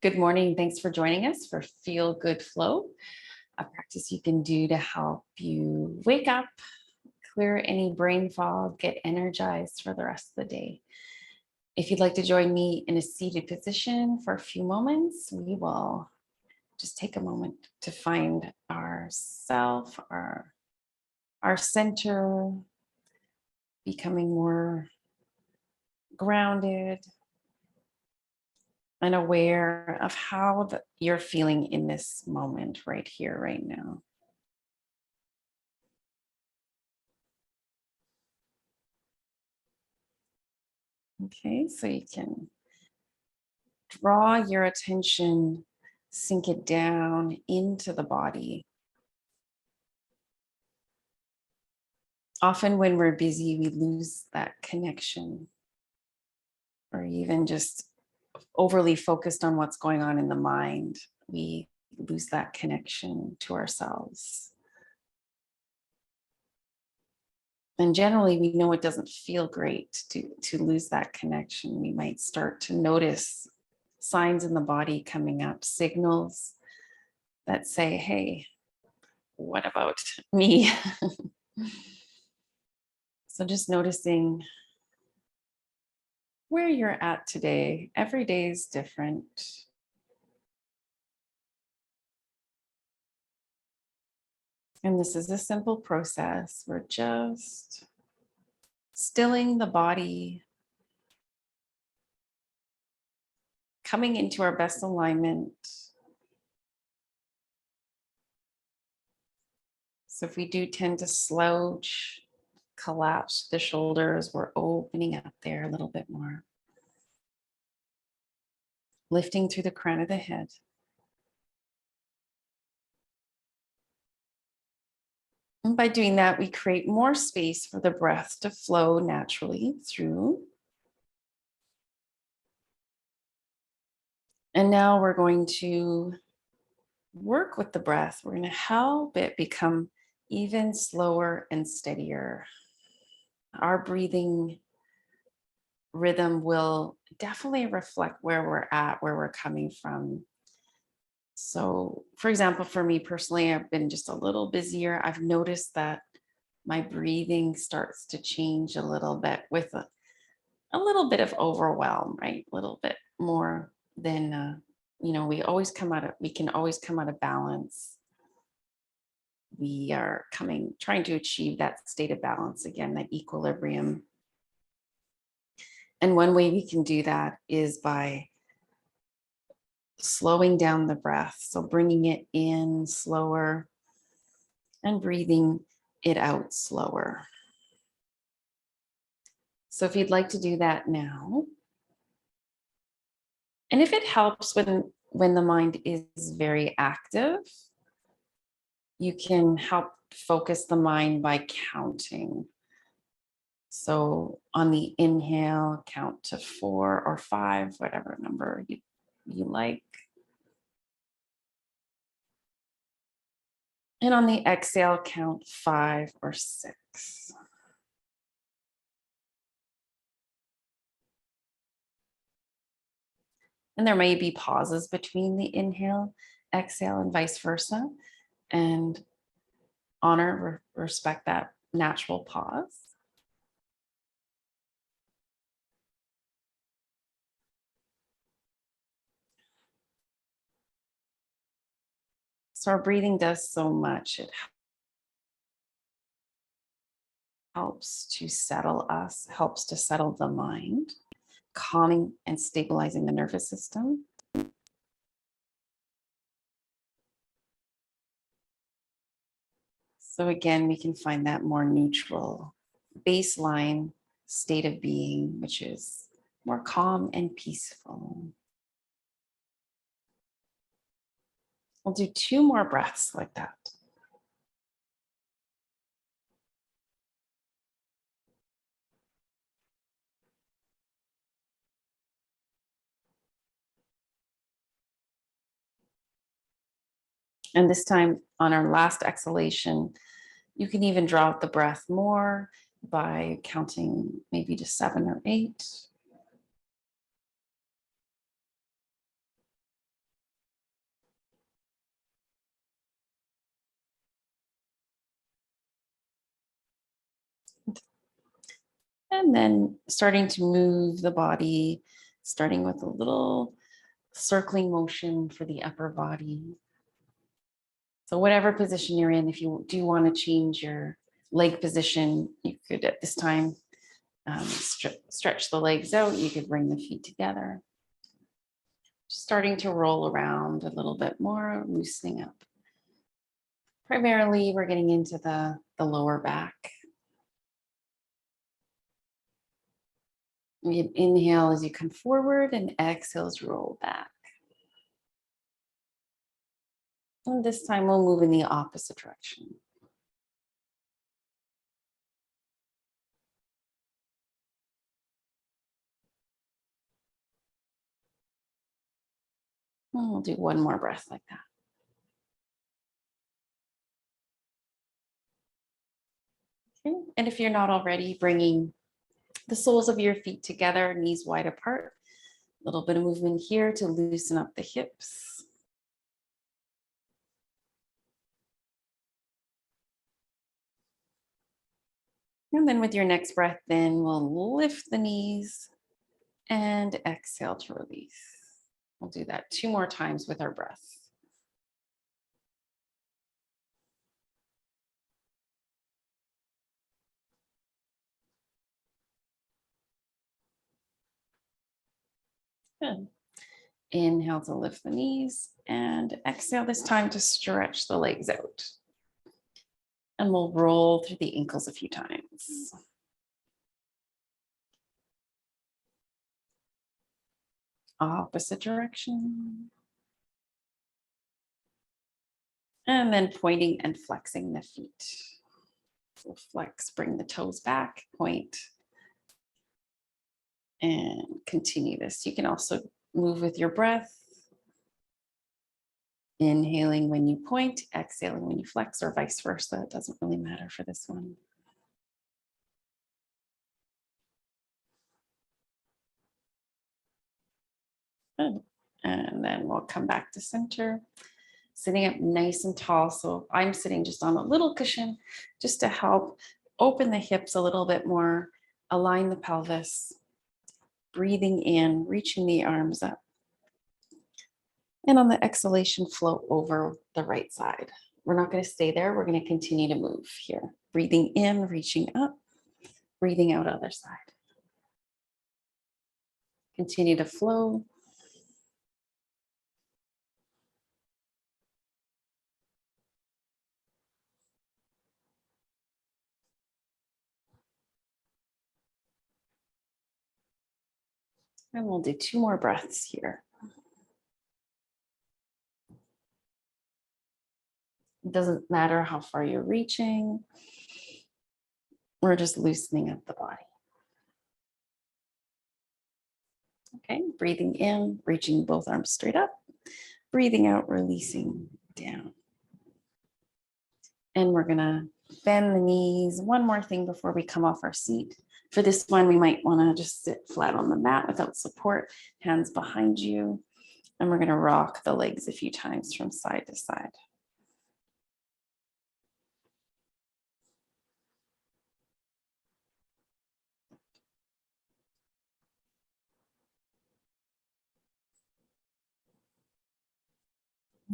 Good morning. Thanks for joining us for Feel Good Flow, a practice you can do to help you wake up, clear any brain fog, get energized for the rest of the day. If you'd like to join me in a seated position for a few moments, we will just take a moment to find ourself, our center, becoming more grounded and aware of how you're feeling in this moment right here, right now. Okay, so you can draw your attention, sink it down into the body. Often when we're busy, we lose that connection, or even just overly focused on what's going on in the mind. We lose that connection to ourselves. And generally, we know it doesn't feel great to lose that connection. We might start to notice signs in the body coming up, signals that say, hey, what about me? So just noticing where you're at today. Every day is different. And this is a simple process. We're just stilling the body, coming into our best alignment. So if we do tend to slouch, collapse the shoulders, we're opening up there a little bit more. Lifting through the crown of the head. And by doing that, we create more space for the breath to flow naturally through. And now we're going to work with the breath. We're going to help it become even slower and steadier. Our breathing rhythm will definitely reflect where we're at, where we're coming from. So, for example, for me personally, I've been just a little busier. I've noticed that my breathing starts to change a little bit with a little bit of overwhelm, right? A little bit more than, we can always come out of balance. We are trying to achieve that state of balance again, that equilibrium. And one way we can do that is by slowing down the breath. So bringing it in slower and breathing it out slower. So if you'd like to do that now, and if it helps when the mind is very active, you can help focus the mind by counting. So on the inhale, count to 4 or 5, whatever number you like. And on the exhale, count 5 or 6. And there may be pauses between the inhale, exhale, and vice versa. And respect that natural pause. So our breathing does so much. It helps to settle us, helps to settle the mind, calming and stabilizing the nervous system. So again, we can find that more neutral baseline state of being, which is more calm and peaceful. We'll do 2 more breaths like that. And this time on our last exhalation, you can even draw out the breath more by counting maybe to 7 or 8. And then starting to move the body, starting with a little circling motion for the upper body. So whatever position you're in, if you do want to change your leg position, you could at this time stretch the legs out. You could bring the feet together. Starting to roll around a little bit more, loosening up. Primarily, we're getting into the lower back. You inhale as you come forward and exhale as you roll back. And this time we'll move in the opposite direction. And we'll do one more breath like that. Okay. And if you're not already, bringing the soles of your feet together, knees wide apart. A little bit of movement here to loosen up the hips. And then with your next breath in, we'll lift the knees and exhale to release. We'll do that 2 more times with our breath. Good. Inhale to lift the knees and exhale this time to stretch the legs out. And we'll roll through the ankles a few times. Opposite direction. And then pointing and flexing the feet. So flex, bring the toes back, point, and continue this. You can also move with your breath. Inhaling when you point, exhaling when you flex, or vice versa. It doesn't really matter for this one. Good. And then we'll come back to center, sitting up nice and tall. So I'm sitting just on a little cushion just to help open the hips a little bit more, align the pelvis, breathing in, reaching the arms up. And on the exhalation, float over the right side. We're not going to stay there. We're going to continue to move here. Breathing in, reaching up, breathing out other side. Continue to flow. And we'll do 2 more breaths here. It doesn't matter how far you're reaching. We're just loosening up the body. Okay, breathing in, reaching both arms straight up. Breathing out, releasing down. And we're gonna bend the knees. One more thing before we come off our seat. For this one, we might wanna just sit flat on the mat without support, hands behind you. And we're gonna rock the legs a few times from side to side.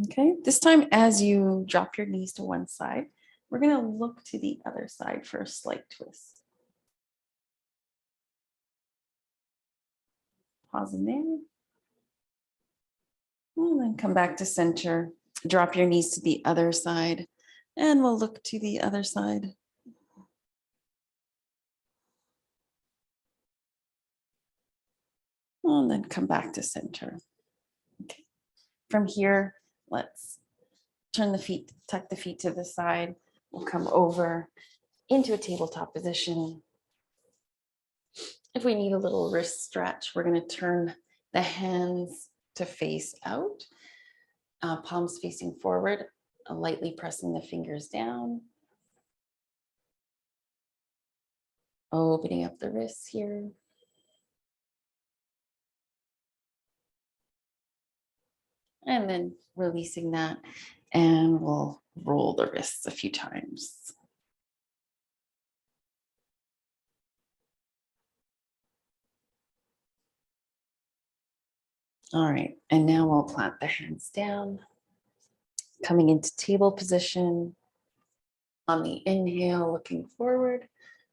Okay, this time as you drop your knees to one side, we're gonna look to the other side for a slight twist. Pause in there. And then come back to center. Drop your knees to the other side. And we'll look to the other side. And then come back to center. Okay. From here, let's turn the feet, tuck the feet to the side. We'll come over into a tabletop position. If we need a little wrist stretch, we're going to turn the hands to face out, palms facing forward, lightly pressing the fingers down. Opening up the wrists here. And then releasing that, and we'll roll the wrists a few times. All right, and now we'll plant the hands down, coming into table position. On the inhale, looking forward.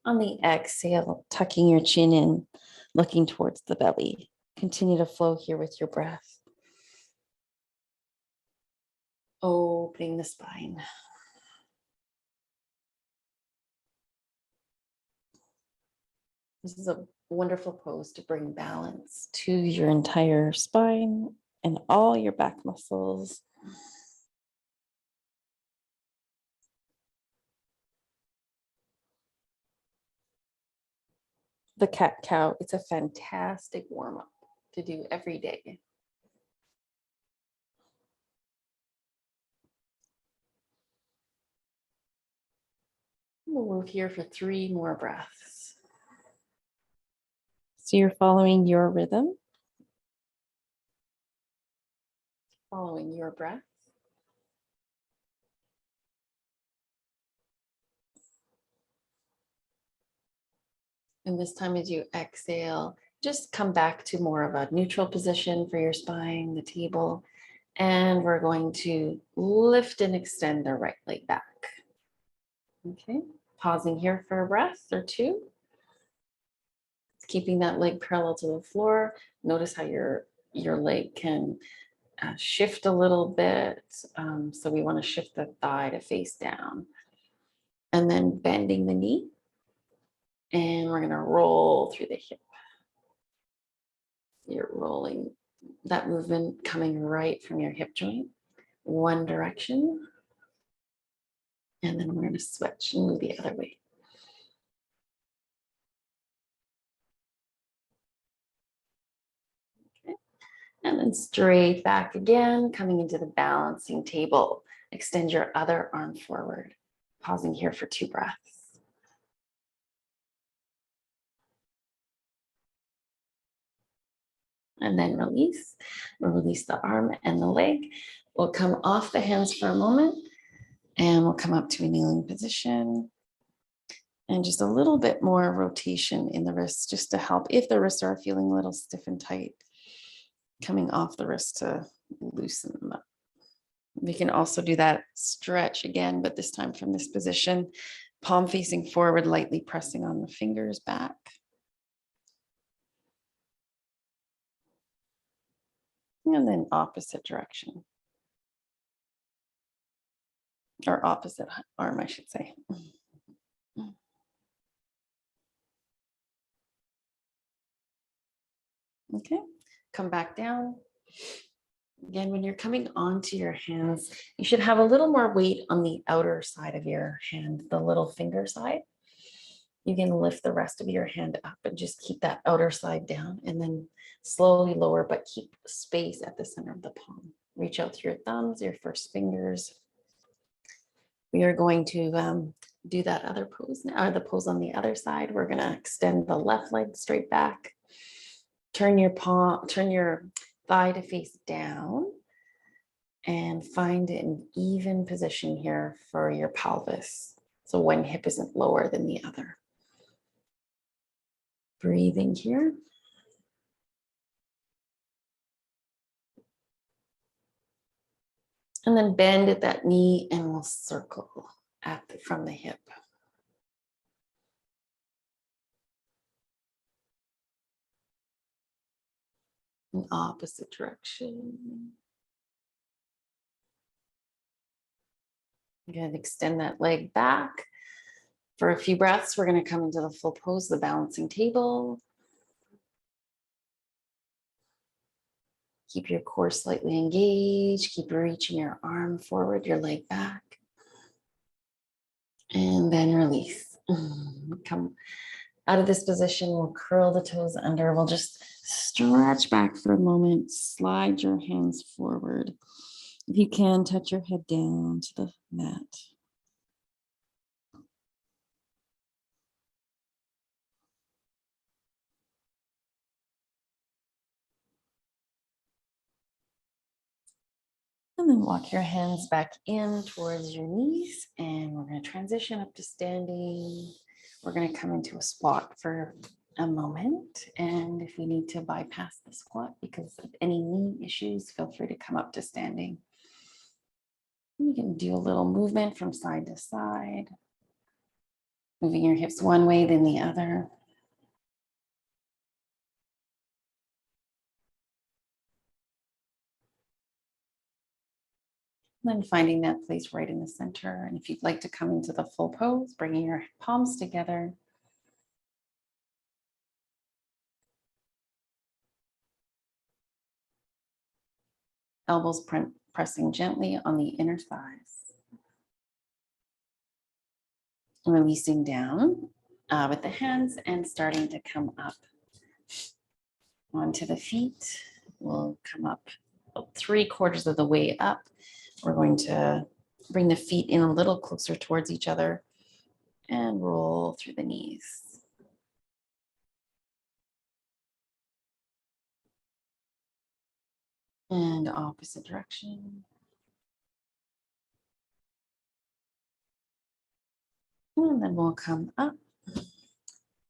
On the exhale, tucking your chin in, looking towards the belly. Continue to flow here with your breath. Opening the spine. This is a wonderful pose to bring balance to your entire spine and all your back muscles. The cat cow, it's a fantastic warm up to do every day. We'll move here for 3 more breaths. So you're following your rhythm, following your breath. And this time as you exhale, just come back to more of a neutral position for your spine, the table. And we're going to lift and extend the right leg back. Okay, pausing here for a breath or 2. Keeping that leg parallel to the floor. Notice how your leg can shift a little bit. So we want to shift the thigh to face down. And then bending the knee. And we're going to roll through the hip. You're rolling that movement coming right from your hip joint, one direction. And then we're going to switch and move the other way. Okay. And then straight back again, coming into the balancing table. Extend your other arm forward. Pausing here for 2 breaths. And then release. We'll release the arm and the leg. We'll come off the hands for a moment and we'll come up to a kneeling position. And just a little bit more rotation in the wrists just to help if the wrists are feeling a little stiff and tight, coming off the wrist to loosen them up. We can also do that stretch again, but this time from this position, palm facing forward, lightly pressing on the fingers back. And then opposite direction. Or opposite arm, I should say. Okay, come back down. Again, when you're coming onto your hands, you should have a little more weight on the outer side of your hand, the little finger side. You can lift the rest of your hand up and just keep that outer side down and then slowly lower, but keep space at the center of the palm. Reach out through your thumbs, your first fingers. We are going to do that other pose now, or the pose on the other side. We're going to extend the left leg straight back. Turn your thigh to face down and find an even position here for your pelvis. So one hip isn't lower than the other. Breathing here. And then bend at that knee and we'll circle from the hip. In opposite direction. Again, extend that leg back. For a few breaths, we're going to come into the full pose, the balancing table. Keep your core slightly engaged. Keep reaching your arm forward, your leg back. And then release. Come out of this position. We'll curl the toes under. We'll just stretch back for a moment. Slide your hands forward. If you can, touch your head down to the mat. And then walk your hands back in towards your knees. And we're going to transition up to standing. We're going to come into a squat for a moment. And if we need to bypass the squat because of any knee issues, feel free to come up to standing. You can do a little movement from side to side, moving your hips one way, then the other. Then finding that place right in the center. And if you'd like to come into the full pose, bringing your palms together. Elbows pressing gently on the inner thighs. Releasing down with the hands and starting to come up onto the feet. We'll come up about 3/4 of the way up. We're going to bring the feet in a little closer towards each other and roll through the knees. And opposite direction. And then we'll come up.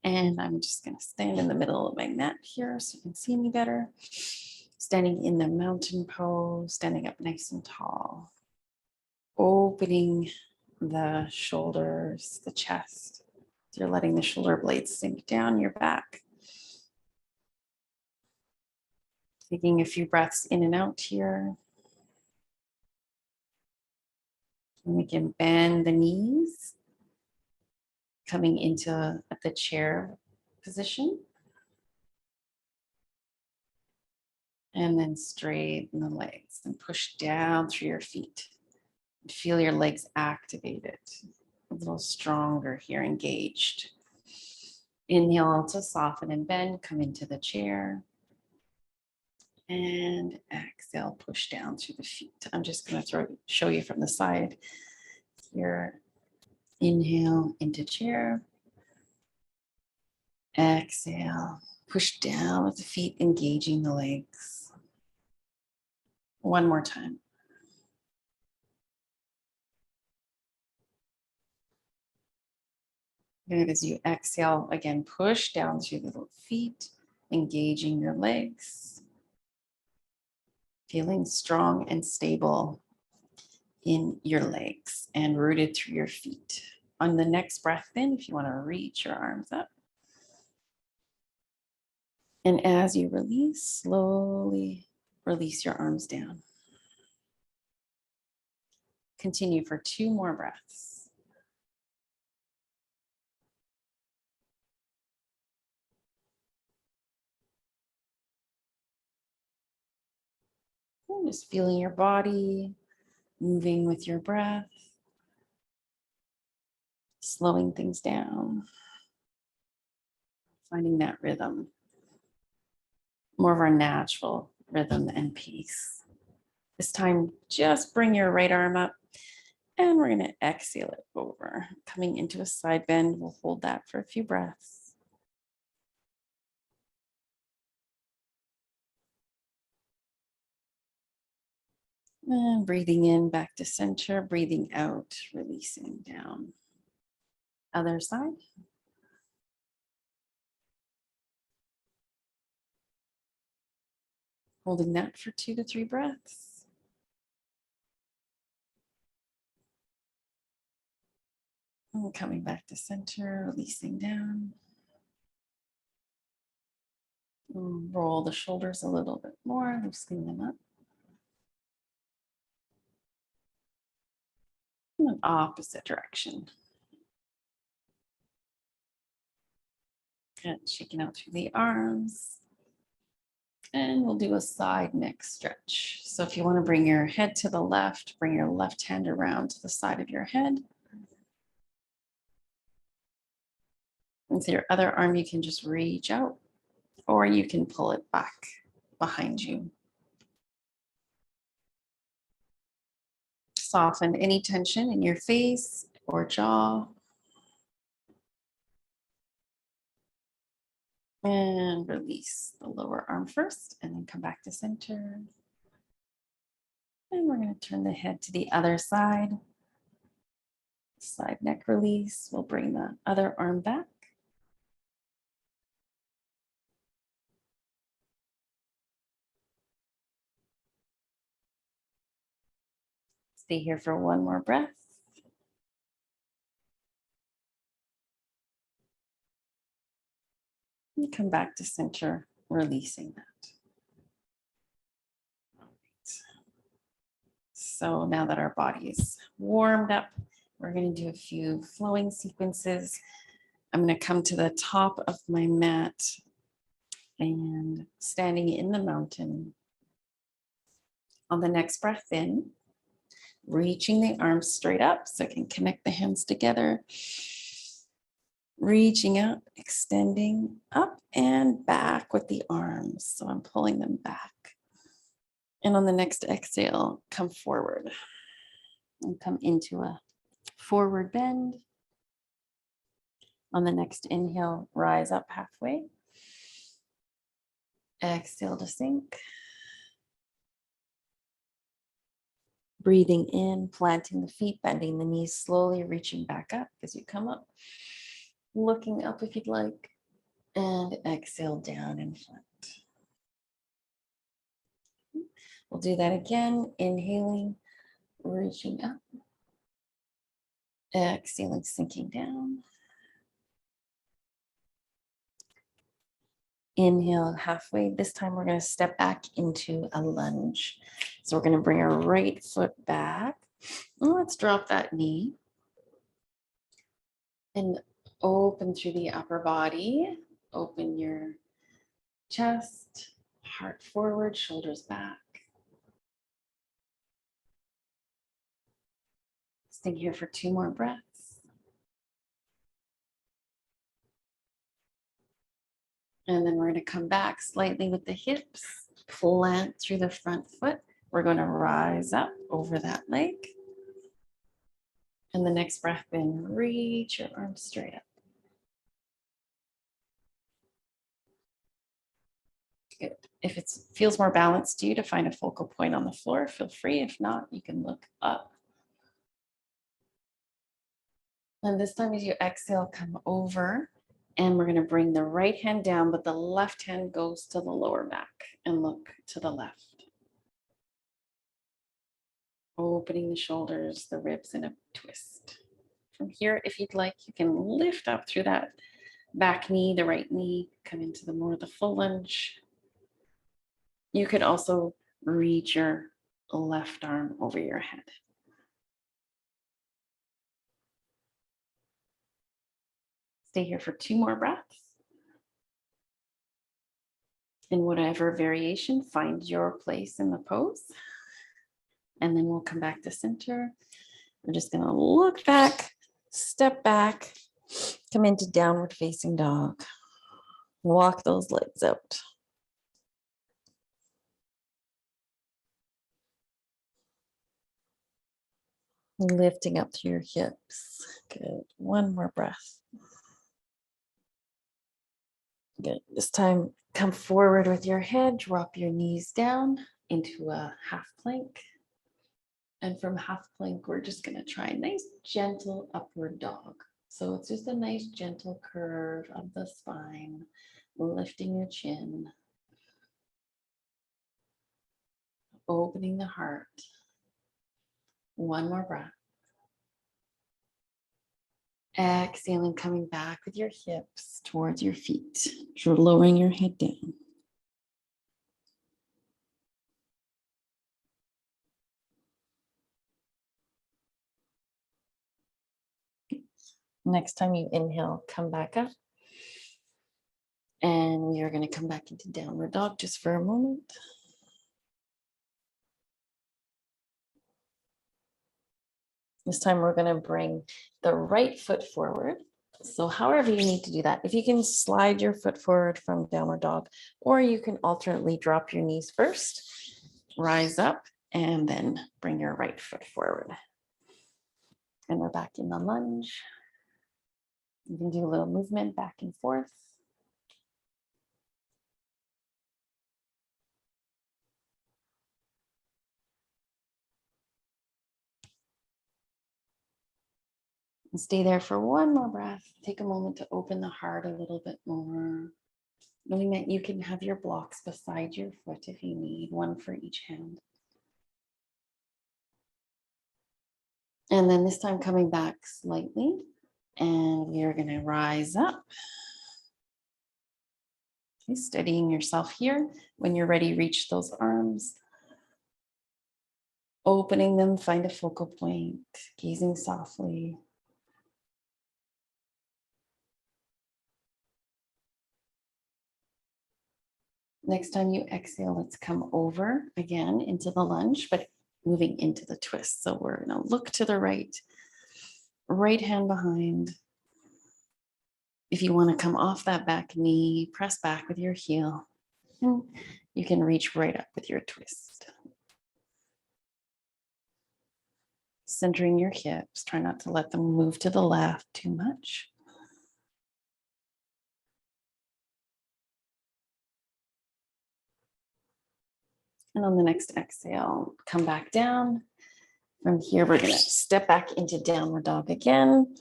And I'm just going to stand in the middle of my mat here so you can see me better. Standing in the mountain pose, standing up nice and tall. Opening the shoulders, the chest. So you're letting the shoulder blades sink down your back. Taking a few breaths in and out here. And we can bend the knees, coming into at the chair position. And then straighten the legs and push down through your feet. Feel your legs activated, a little stronger here, engaged. Inhale to soften and bend, come into the chair. And exhale, push down through the feet. I'm just going to show you from the side here. Inhale into chair. Exhale, push down with the feet, engaging the legs. One more time. And as you exhale, again, push down through the feet, engaging your legs. Feeling strong and stable in your legs and rooted through your feet. On the next breath in, if you want to reach your arms up. And as you release, slowly release your arms down. Continue for 2 more breaths. And just feeling your body moving with your breath, slowing things down, finding that rhythm, more of our natural rhythm and peace. This time, just bring your right arm up and we're going to exhale it over. Coming into a side bend, we'll hold that for a few breaths. And breathing in back to center, breathing out, releasing down. Other side. Holding that for 2 to 3 breaths. And coming back to center, releasing down. And roll the shoulders a little bit more, loosening them up. And then opposite direction. And shaking out through the arms. And we'll do a side neck stretch. So if you want to bring your head to the left, bring your left hand around to the side of your head. With your other arm, you can just reach out, or you can pull it back behind you. Soften any tension in your face or jaw. And release the lower arm first, and then come back to center. And we're going to turn the head to the other side. Side neck release. We'll bring the other arm back. Stay here for one more breath. And come back to center, releasing that. So now that our body is warmed up, we're going to do a few flowing sequences. I'm going to come to the top of my mat and standing in the mountain. On the next breath in, reaching the arms straight up so I can connect the hands together. Reaching out, extending up and back with the arms. So I'm pulling them back. And on the next exhale, come forward and come into a forward bend. On the next inhale, rise up halfway. Exhale to sink. Breathing in, planting the feet, bending the knees, slowly reaching back up as you come up. Looking up if you'd like. And exhale down and flat. We'll do that again. Inhaling, reaching up. Exhaling, sinking down. Inhale halfway. This time we're going to step back into a lunge. So we're going to bring our right foot back. And let's drop that knee. And open through the upper body. Open your chest, heart forward, shoulders back. Stay here for 2 more breaths. And then we're going to come back slightly with the hips, plant through the front foot. We're going to rise up over that leg. And the next breath in, reach your arms straight up. Good. If it feels more balanced to you to find a focal point on the floor, feel free. If not, you can look up. And this time as you exhale, come over. And we're going to bring the right hand down, but the left hand goes to the lower back and look to the left. Opening the shoulders, the ribs in a twist. From here, if you'd like, you can lift up through that back knee, the right knee, come into the full lunge. You could also reach your left arm over your head. Stay here for 2 more breaths. In whatever variation, find your place in the pose. And then we'll come back to center. We're just going to look back, step back, come into downward facing dog. Walk those legs out. Lifting up through your hips. Good. 1 more breath. Good. This time, come forward with your head, drop your knees down into a half plank. And from half plank, we're just going to try a nice, gentle upward dog. So it's just a nice, gentle curve of the spine, lifting your chin, opening the heart. 1 more breath. Exhaling, coming back with your hips towards your feet. You're lowering your head down. Next time you inhale, come back up. And we are going to come back into downward dog just for a moment. This time we're going to bring the right foot forward. So however you need to do that, if you can slide your foot forward from downward dog, or you can alternately drop your knees first, rise up, and then bring your right foot forward. And we're back in the lunge. You can do a little movement back and forth. And stay there for 1 more breath. Take a moment to open the heart a little bit more. Knowing that you can have your blocks beside your foot if you need, 1 for each hand. And then this time coming back slightly, and we are going to rise up. Okay, steadying yourself here. When you're ready, reach those arms. Opening them, find a focal point, gazing softly. Next time you exhale, let's come over again into the lunge, but moving into the twist. So we're going to look to the right, right hand behind. If you want to come off that back knee, press back with your heel. And you can reach right up with your twist. Centering your hips, try not to let them move to the left too much. And on the next exhale, come back down. From here, we're going to step back into downward dog again.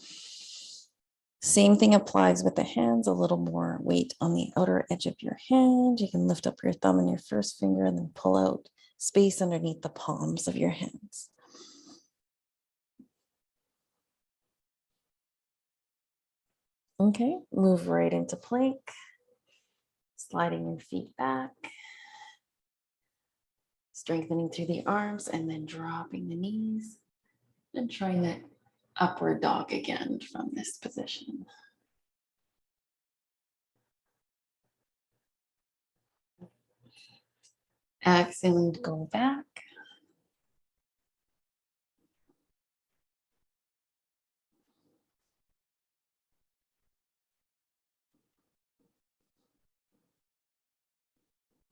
Same thing applies with the hands, a little more weight on the outer edge of your hand. You can lift up your thumb and your first finger and then pull out space underneath the palms of your hands. Okay, move right into plank, sliding your feet back, strengthening through the arms and then dropping the knees and trying that upward dog again from this position. Exhaling to go back.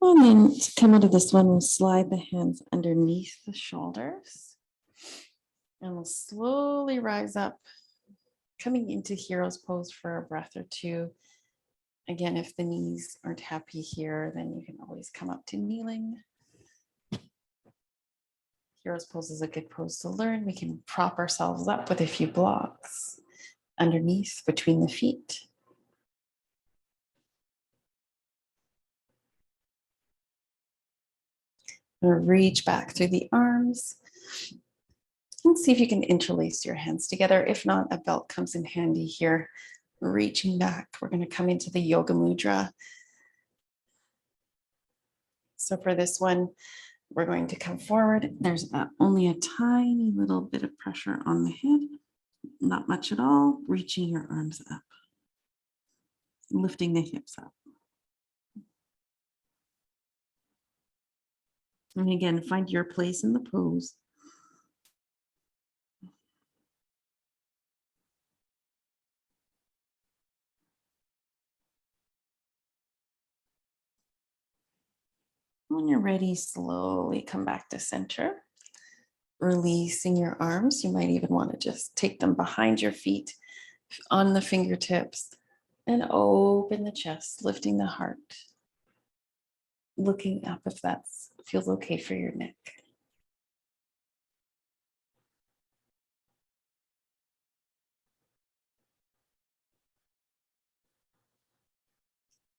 And then to come out of this one, we'll slide the hands underneath the shoulders. And we'll slowly rise up, coming into hero's pose for a breath or two. Again, if the knees aren't happy here, then you can always come up to kneeling. Hero's pose is a good pose to learn. We can prop ourselves up with a few blocks underneath between the feet. Reach back through the arms and see if you can interlace your hands together. If not, a belt comes in handy here. Reaching back, we're going to come into the yoga mudra. So for this one, we're going to come forward. There's only a tiny little bit of pressure on the head, not much at all. Reaching your arms up, lifting the hips up. And again, find your place in the pose. When you're ready, slowly come back to center. Releasing your arms. You might even want to just take them behind your feet on the fingertips and open the chest, lifting the heart. Looking up if that feels okay for your neck.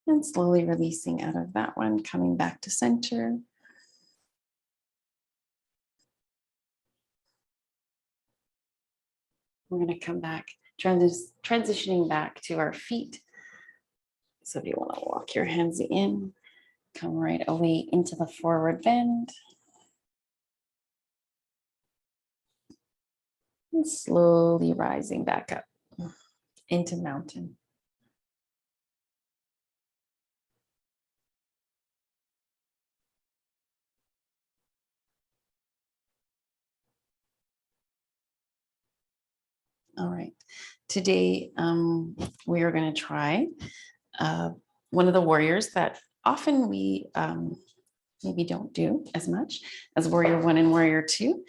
And slowly releasing out of that one, coming back to center. We're going to come back, transitioning back to our feet. So if you want to walk your hands in, come right away into the forward bend. And slowly rising back up into mountain. All right. Today, we are going to try one of the warriors that often we maybe don't do as much as warrior 1 and warrior 2.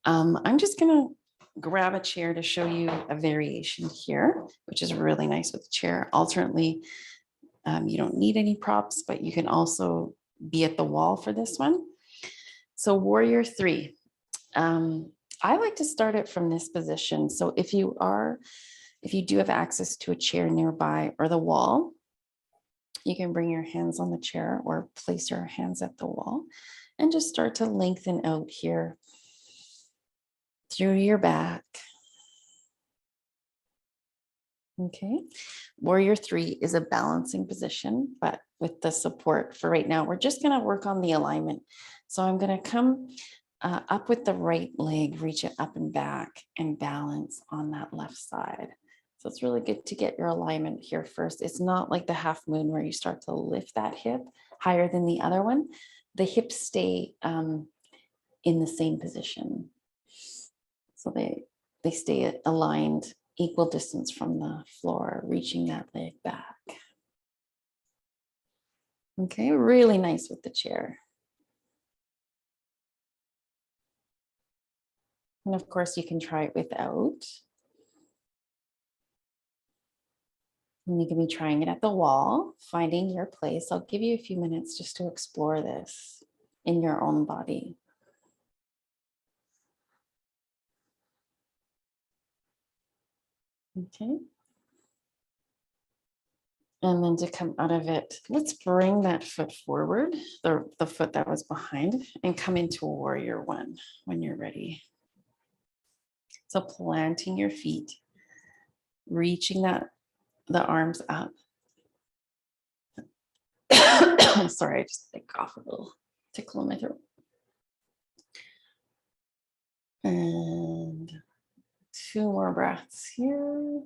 I'm just going to grab a chair to show you a variation here, which is really nice with the chair. Alternately, you don't need any props, but you can also be at the wall for this one. So warrior 3. I like to start it from this position. So if you do have access to a chair nearby or the wall, you can bring your hands on the chair or place your hands at the wall and just start to lengthen out here through your back, Okay. Warrior three is a balancing position, but with the support for right now, we're just going to work on the alignment. So I'm going to come up with the right leg, reach it up and back and balance on that left side. So it's really good to get your alignment here first. It's not like the half moon where you start to lift that hip higher than the other one. The hips stay in the same position. So they stay aligned equal distance from the floor, reaching that leg back. Okay, really nice with the chair. And of course, you can try it without. And you can be trying it at the wall, finding your place. I'll give you a few minutes just to explore this in your own body. Okay. And then to come out of it, let's bring that foot forward, the foot that was behind, and come into a warrior one when you're ready. So planting your feet, reaching the arms up. Sorry, I just cough a little, tickle in my throat. And 2 more breaths here.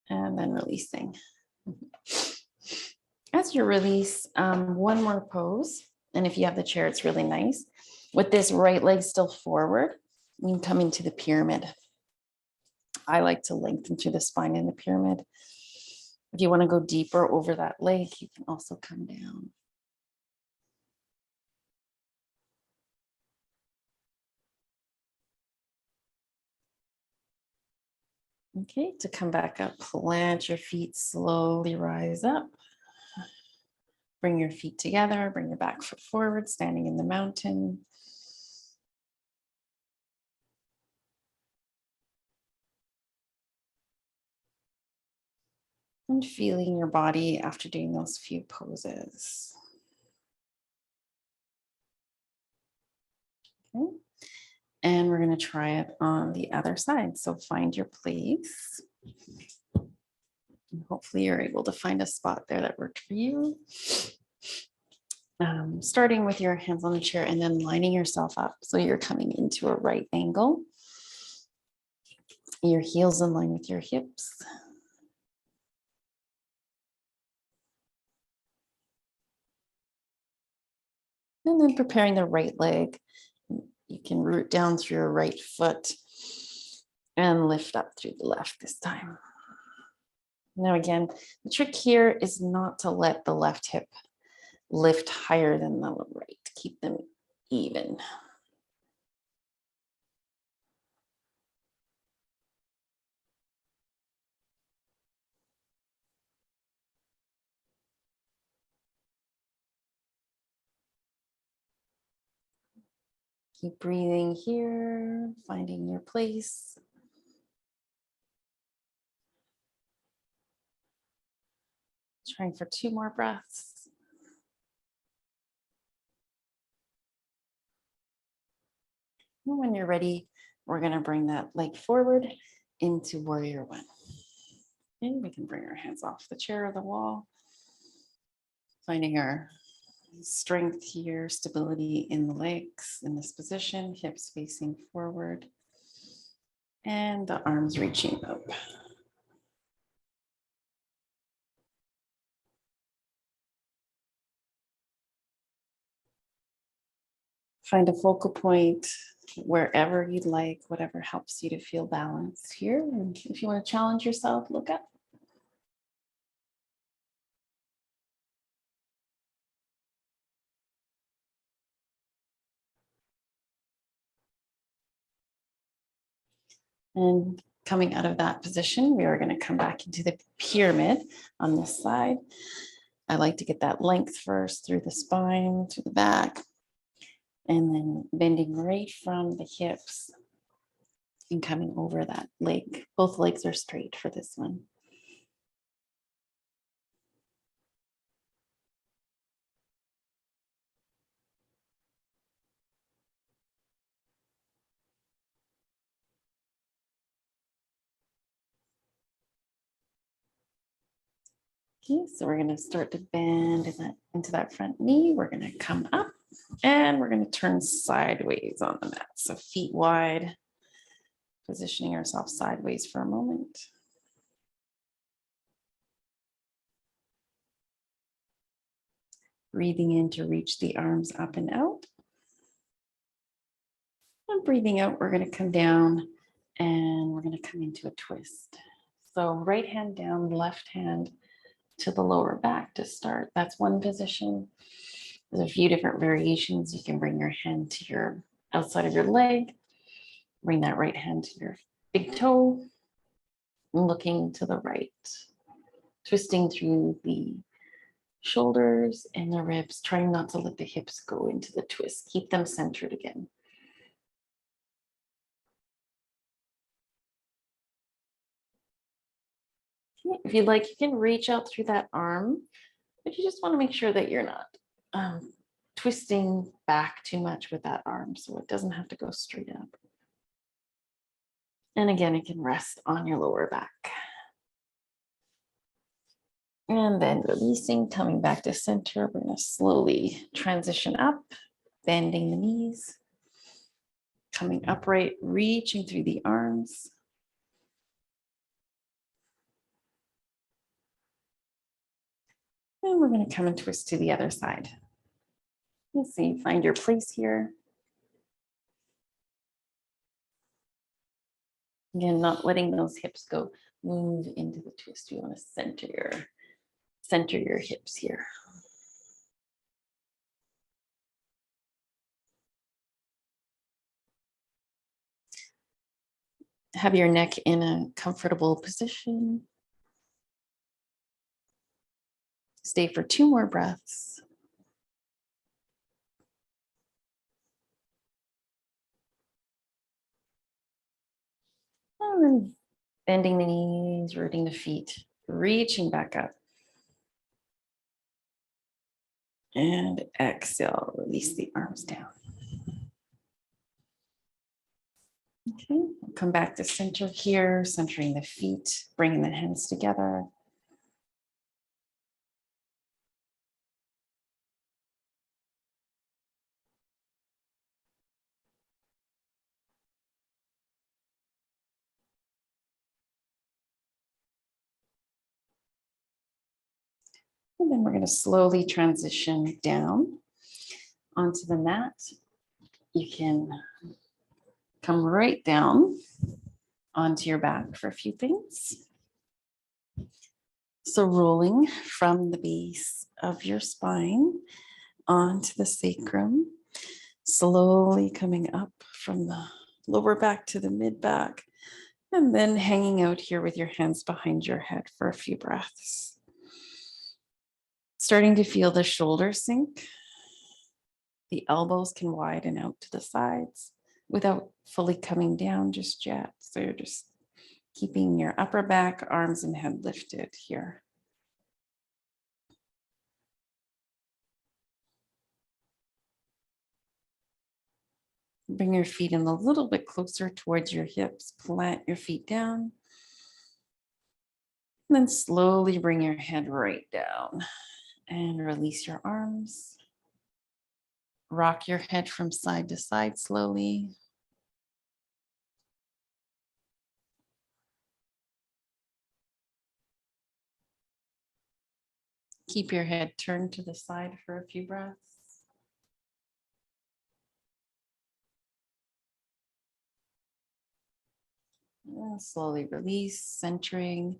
And then releasing. As you release, one more pose. And if you have the chair, it's really nice. With this right leg still forward, you can come into the pyramid. I like to lengthen through the spine in the pyramid. If you want to go deeper over that leg, you can also come down. Okay, to come back up, plant your feet, slowly rise up. Bring your feet together, bring your back foot forward, standing in the mountain. And feeling your body after doing those few poses. Okay. And we're going to try it on the other side. So find your place. And hopefully you're able to find a spot there that worked for you. Starting with your hands on the chair and then lining yourself up. So you're coming into a right angle. Your heels in line with your hips. And then preparing the right leg. You can root down through your right foot and lift up through the left this time. Now again, the trick here is not to let the left hip lift higher than the right. Keep them even. Keep breathing here, finding your place. Trying for 2 more breaths. And when you're ready, we're going to bring that leg forward into warrior one. And we can bring our hands off the chair or the wall, finding our strength here, stability in the legs in this position, hips facing forward, and the arms reaching up. Find a focal point wherever you'd like, whatever helps you to feel balanced here. And if you want to challenge yourself, look up. And coming out of that position, we are going to come back into the pyramid on this side. I like to get that length first through the spine to the back, and then bending right from the hips and coming over that leg. Both legs are straight for this one. Okay, so we're going to start to bend into that front knee. We're going to come up and we're going to turn sideways on the mat. So feet wide, positioning ourselves sideways for a moment. Breathing in to reach the arms up and out. And breathing out, we're going to come down and we're going to come into a twist. So right hand down, left hand to the lower back to start. That's one position. There's a few different variations. You can bring your hand to your outside of your leg. Bring that right hand to your big toe. Looking to the right. Twisting through the shoulders and the ribs. Trying not to let the hips go into the twist. Keep them centered again. If you'd like, you can reach out through that arm, but you just want to make sure that you're not twisting back too much with that arm, so it doesn't have to go straight up. And again, it can rest on your lower back. And then releasing, coming back to center. We're going to slowly transition up, bending the knees, coming upright, reaching through the arms. And we're going to come and twist to the other side. Let's see, find your place here. Again, not letting those hips go. Move into the twist. You want to center your hips here. Have your neck in a comfortable position. Stay for 2 more breaths. And then bending the knees, rooting the feet, reaching back up. And exhale, release the arms down. Okay, we'll come back to center here, centering the feet, bringing the hands together. And then we're going to slowly transition down onto the mat. You can come right down onto your back for a few things. So rolling from the base of your spine onto the sacrum, slowly coming up from the lower back to the mid back, and then hanging out here with your hands behind your head for a few breaths. Starting to feel the shoulders sink. The elbows can widen out to the sides without fully coming down just yet. So you're just keeping your upper back, arms, and head lifted here. Bring your feet in a little bit closer towards your hips. Plant your feet down. And then slowly bring your head right down and release your arms. Rock your head from side to side slowly. Keep your head turned to the side for a few breaths. And slowly release, centering,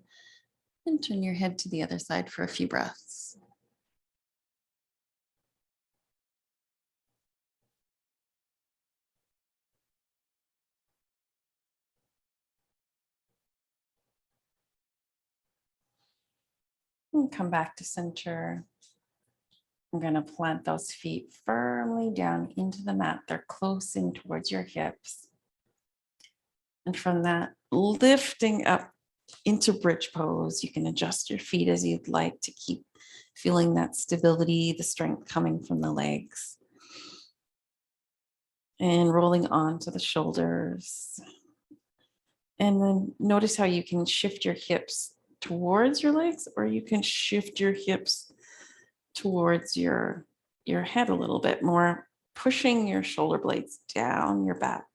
and turn your head to the other side for a few breaths. And come back to center. I'm going to plant those feet firmly down into the mat. They're close in towards your hips. And from that, lifting up into bridge pose. You can adjust your feet as you'd like to keep feeling that stability, the strength coming from the legs. And rolling onto the shoulders. And then notice how you can shift your hips towards your legs, or you can shift your hips towards your head a little bit more, pushing your shoulder blades down your back,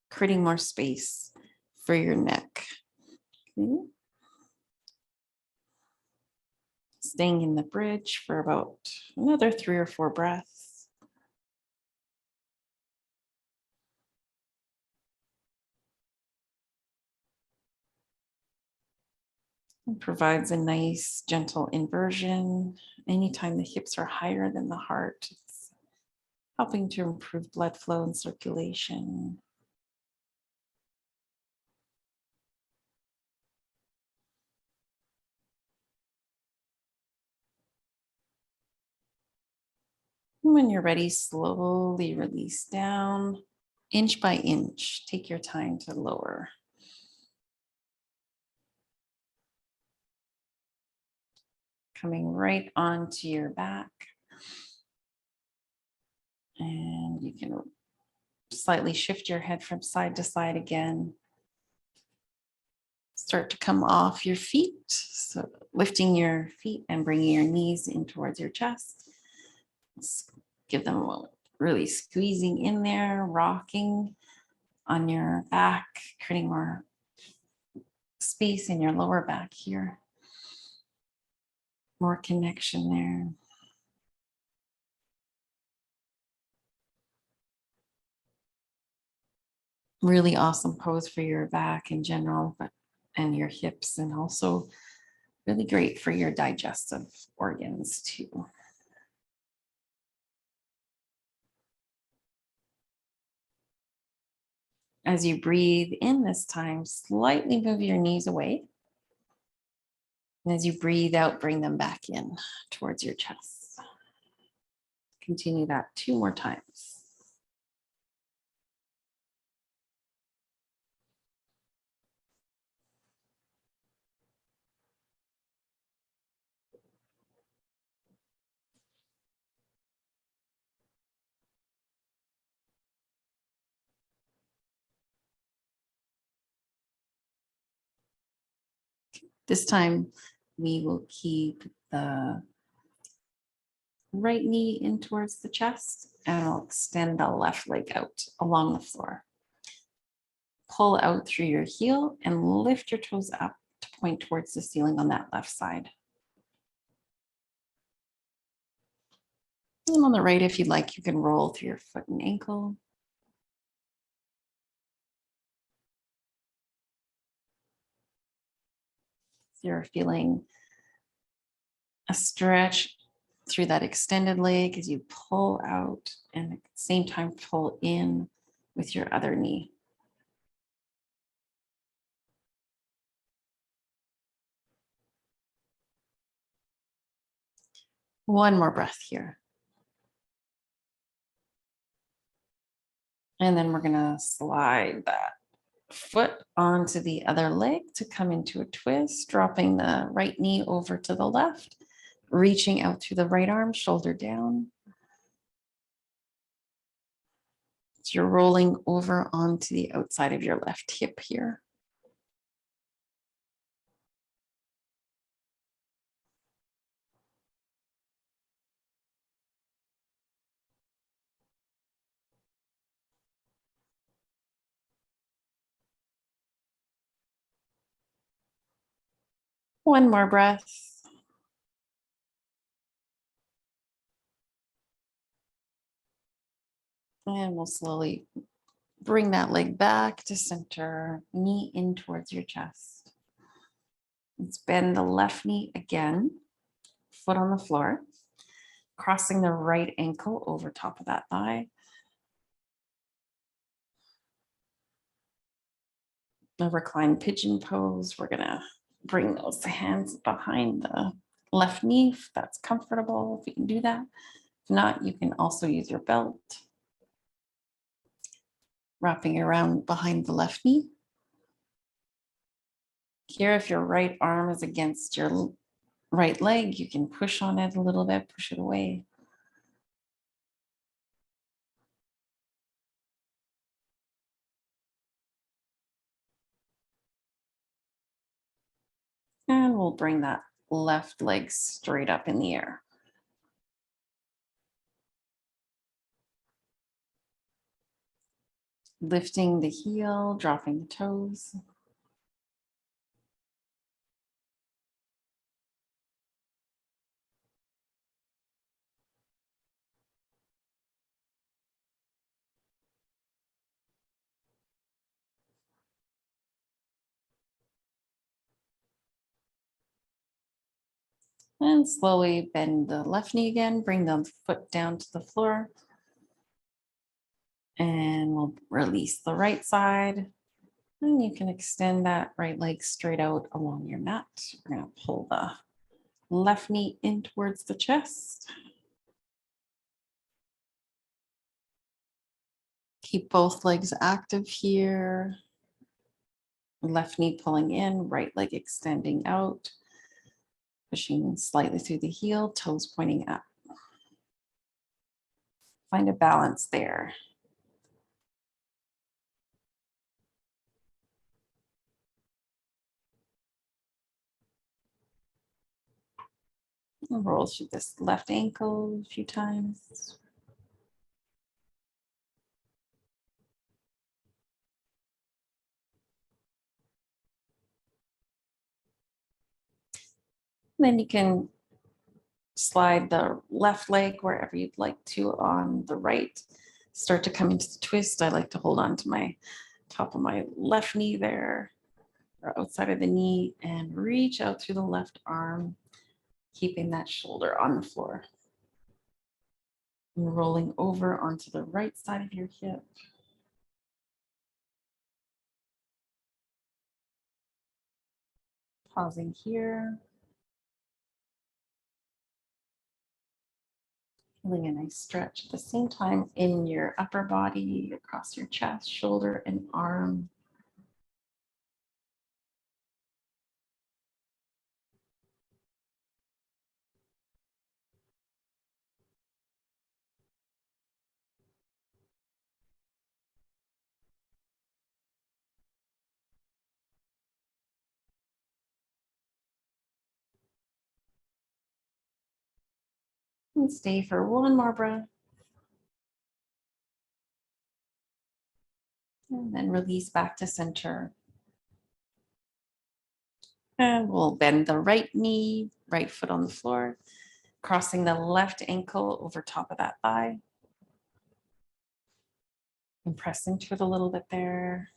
creating more space for your neck. Okay. Staying in the bridge for about another 3 or 4 breaths. It provides a nice gentle inversion. Anytime the hips are higher than the heart, it's helping to improve blood flow and circulation. When you're ready, slowly release down, inch by inch. Take your time to lower. Coming right onto your back. And you can slightly shift your head from side to side again. Start to come off your feet. So lifting your feet and bringing your knees in towards your chest. Give them really squeezing in there, rocking on your back, creating more space in your lower back here. More connection there. Really awesome pose for your back in general, but and your hips, and also really great for your digestive organs too. As you breathe in this time, slightly move your knees away. And as you breathe out, bring them back in towards your chest. Continue that 2 more times. This time, we will keep the right knee in towards the chest, and I'll extend the left leg out along the floor. Pull out through your heel and lift your toes up to point towards the ceiling on that left side. And on the right, if you'd like, you can roll through your foot and ankle. If you're feeling a stretch through that extended leg as you pull out and at the same time pull in with your other knee. One more breath here. And then we're going to slide that foot onto the other leg to come into a twist, dropping the right knee over to the left, reaching out through the right arm, shoulder down. So you're rolling over onto the outside of your left hip here. One more breath. And we'll slowly bring that leg back to center, knee in towards your chest. Let's bend the left knee again, foot on the floor, crossing the right ankle over top of that thigh. A reclined pigeon pose. We're gonna bring those hands behind the left knee if that's comfortable, if you can do that. If not, you can also use your belt. Wrapping around behind the left knee. Here, if your right arm is against your right leg, you can push on it a little bit, push it away. And we'll bring that left leg straight up in the air. Lifting the heel, dropping the toes. And slowly bend the left knee again, bring the foot down to the floor. And we'll release the right side. And you can extend that right leg straight out along your mat. We're going to pull the left knee in towards the chest. Keep both legs active here. Left knee pulling in, right leg extending out, pushing slightly through the heel, toes pointing up. Find a balance there. And roll through this left ankle a few times. Then you can slide the left leg wherever you'd like to on the right. Start to come into the twist. I like to hold on to my top of my left knee there, or outside of the knee, and reach out through the left arm, keeping that shoulder on the floor. And rolling over onto the right side of your hip. Pausing here. Feeling a nice stretch at the same time in your upper body, across your chest, shoulder, and arm. And stay for one more breath. And then release back to center. And we'll bend the right knee, right foot on the floor, crossing the left ankle over top of that thigh. And press into it a little bit there.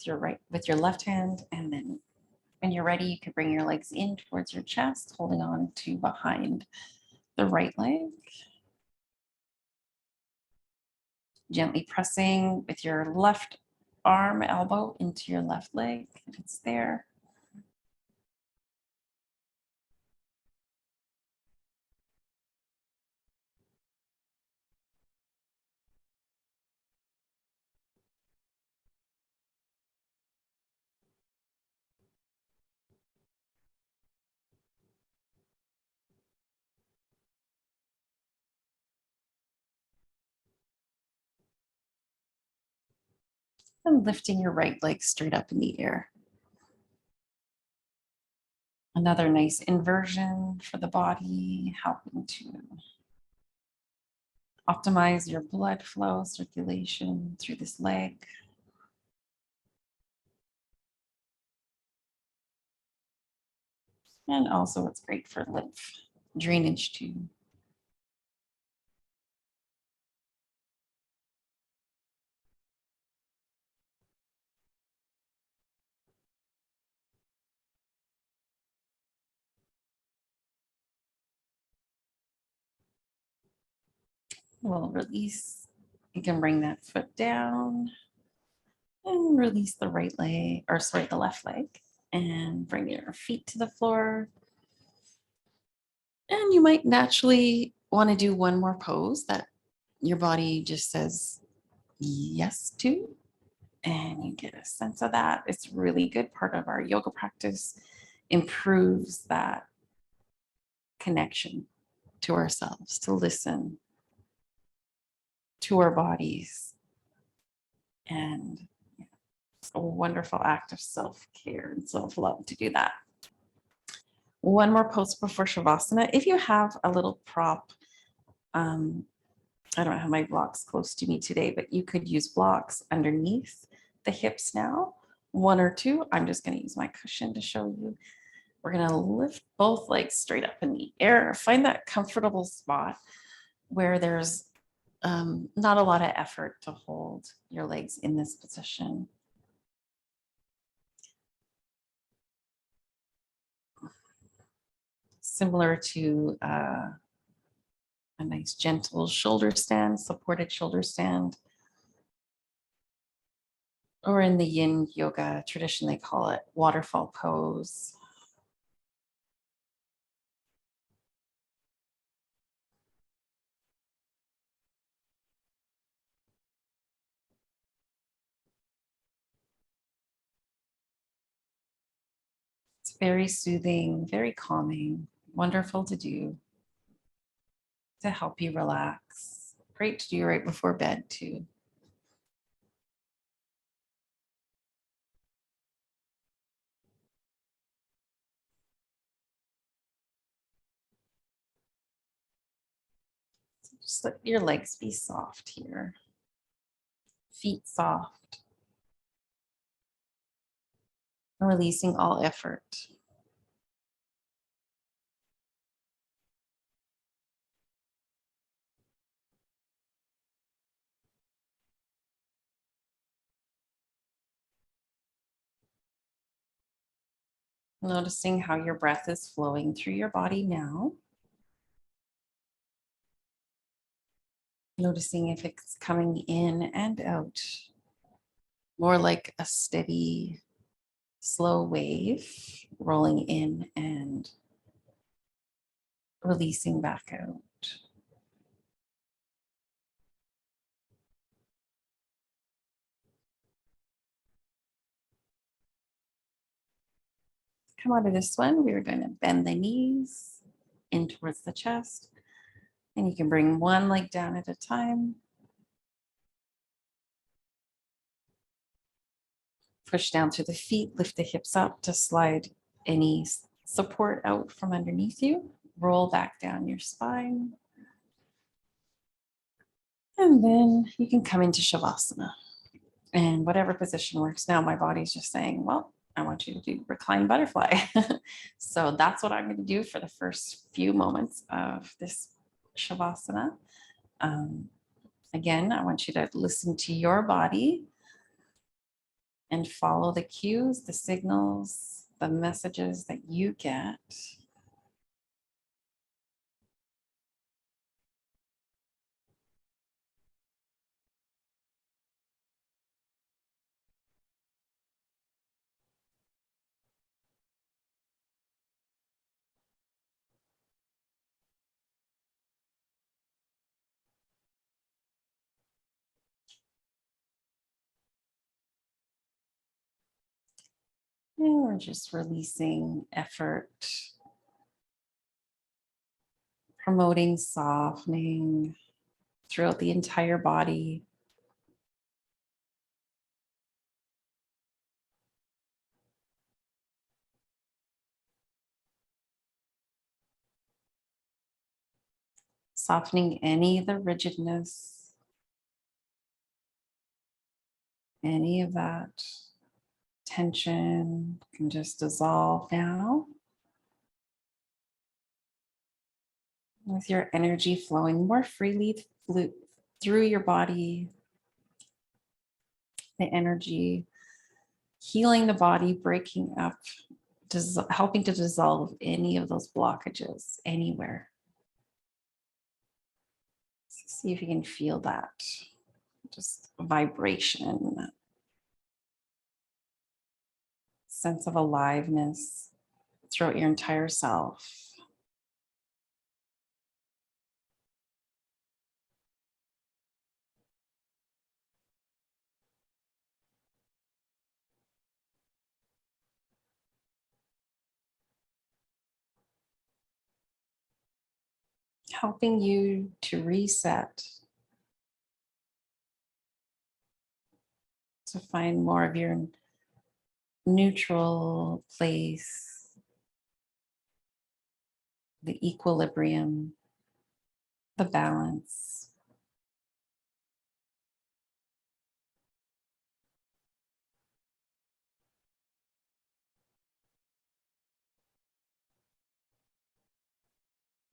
With your left hand, and then when you're ready, you can bring your legs in towards your chest, holding on to behind the right leg. Gently pressing with your left arm, elbow into your left leg, if it's there. And lifting your right leg straight up in the air. Another nice inversion for the body, helping to optimize your blood flow, circulation through this leg. And also it's great for lymph drainage too. We'll release. You can bring that foot down and release the right leg, or sorry, the left leg, and bring your feet to the floor. And you might naturally want to do one more pose that your body just says yes to. And you get a sense of that. It's really good part of our yoga practice, improves that connection to ourselves, to listen to our bodies. And It's a wonderful act of self-care and self-love to do that. One more pose before Shavasana. If you have a little prop, I don't have my blocks close to me today, but you could use blocks underneath the hips now, one or two. I'm just going to use my cushion to show you. We're going to lift both legs straight up in the air. Find that comfortable spot where there's not a lot of effort to hold your legs in this position. Similar to a nice gentle shoulder stand, supported shoulder stand. Or in the yin yoga tradition, they call it waterfall pose. It's very soothing, very calming, wonderful to do to help you relax. Great to do right before bed too. So just let your legs be soft here, feet soft, releasing all effort. Noticing how your breath is flowing through your body now. Noticing if it's coming in and out, more like a steady, slow wave rolling in and releasing back out. Come out of this one, we're going to bend the knees in towards the chest. And you can bring one leg down at a time. Push down through the feet, lift the hips up to slide any support out from underneath you. Roll back down your spine. And then you can come into Shavasana. And whatever position works now, my body's just saying, well, I want you to do recline butterfly. So that's what I'm going to do for the first few moments of this Shavasana. Again, I want you to listen to your body and follow the cues, the signals, the messages that you get. And we're just releasing effort, promoting softening throughout the entire body. Softening any of the rigidness, any of that tension can just dissolve now. With your energy flowing more freely through your body, the energy healing the body, breaking up, helping to dissolve any of those blockages anywhere. See if you can feel that, just vibration, sense of aliveness throughout your entire self. Helping you to reset, to find more of your neutral place, the equilibrium, the balance.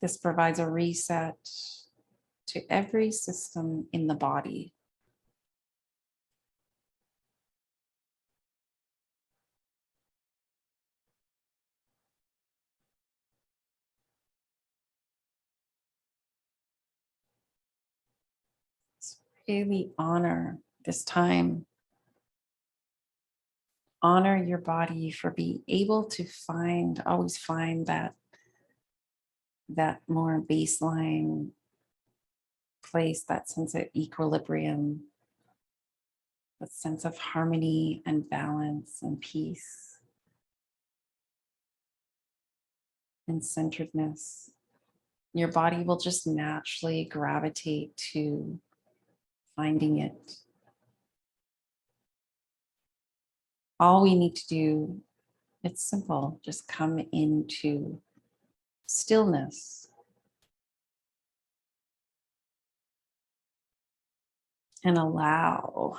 This provides a reset to every system in the body. So really honor this time. Honor your body for being able to always find that more baseline place, that sense of equilibrium, that sense of harmony and balance and peace and centeredness. Your body will just naturally gravitate to finding it. All we need to do, it's simple, just come into stillness and allow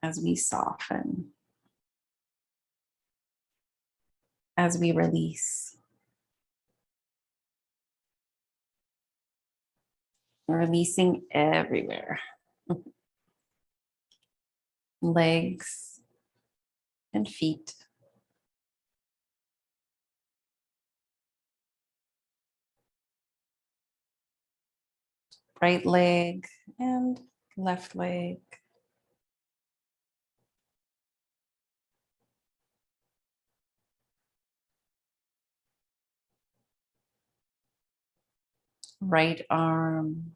as we soften, as we release. Releasing everywhere. Legs and feet. Right leg and left leg. Right arm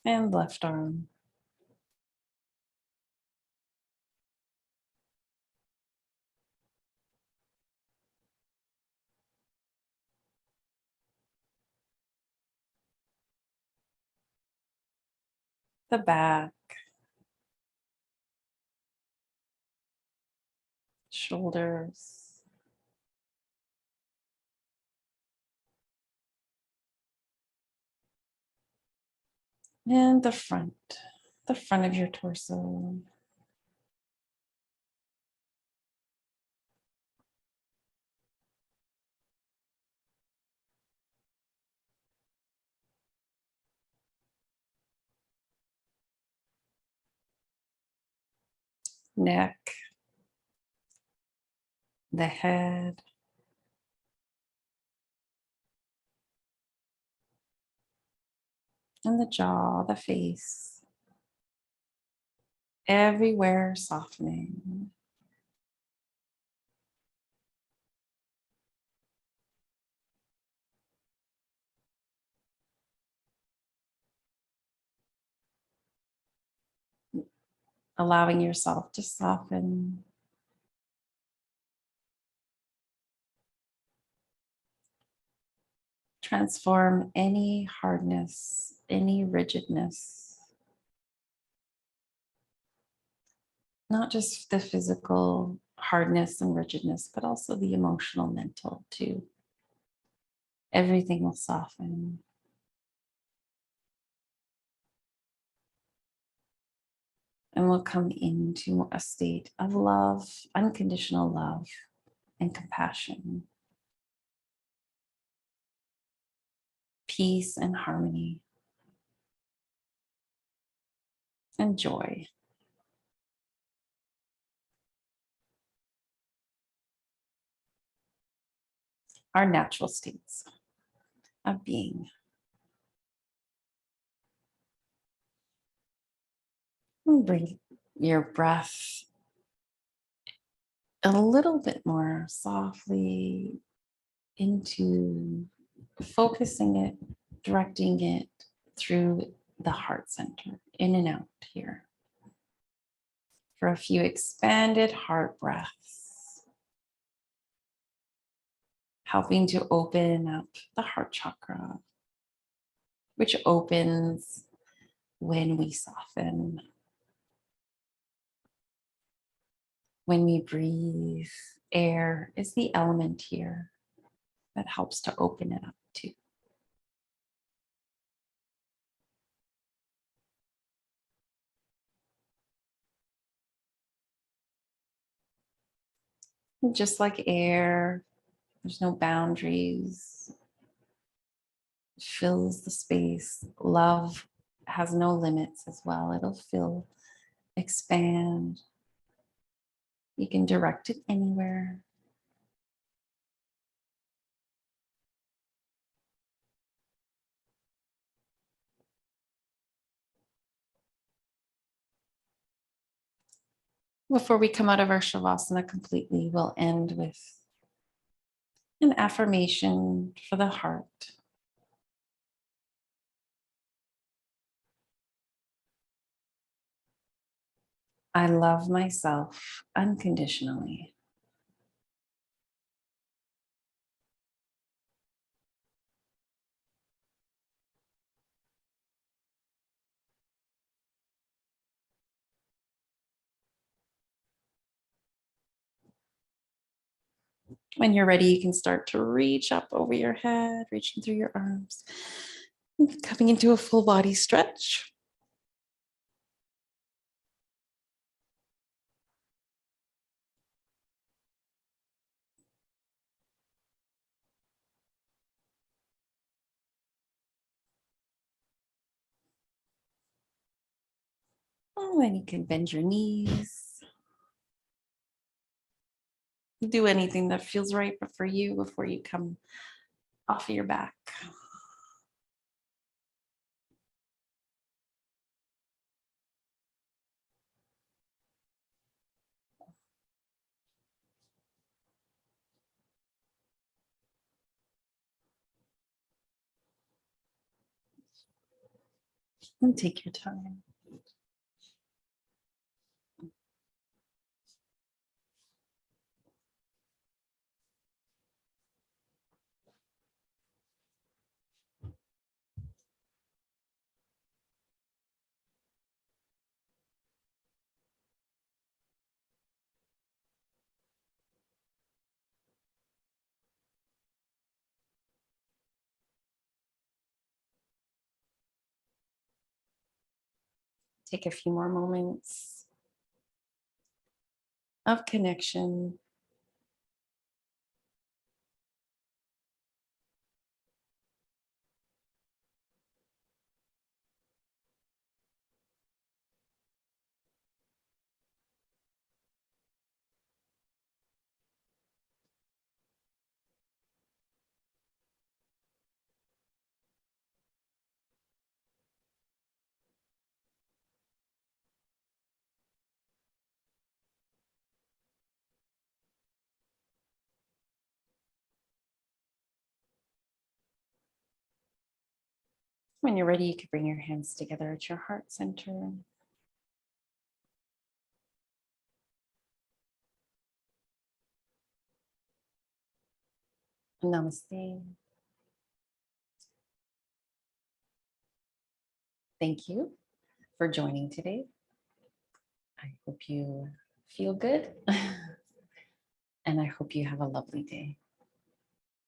and left arm. The back, shoulders, and the front of your torso. Neck, the head, and the jaw, the face. Everywhere softening. Allowing yourself to soften. Transform any hardness, any rigidness. Not just the physical hardness and rigidness, but also the emotional, mental too. Everything will soften. And we'll come into a state of love, unconditional love, and compassion, peace and harmony, and joy. Our natural states of being. And bring your breath a little bit more softly into focusing it, directing it through the heart center, in and out here. For a few expanded heart breaths, helping to open up the heart chakra, which opens when we soften. When we breathe, air is the element here that helps to open it up too. And just like air, there's no boundaries, it fills the space. Love has no limits as well. It'll fill, expand. You can direct it anywhere. Before we come out of our Shavasana completely, we'll end with an affirmation for the heart. I love myself unconditionally. When you're ready, you can start to reach up over your head, reaching through your arms, coming into a full body stretch. Oh, and you can bend your knees. Do anything that feels right for you before you come off of your back. And take your time. Take a few more moments of connection. When you're ready, you can bring your hands together at your heart center. Namaste. Thank you for joining today. I hope you feel good and I hope you have a lovely day.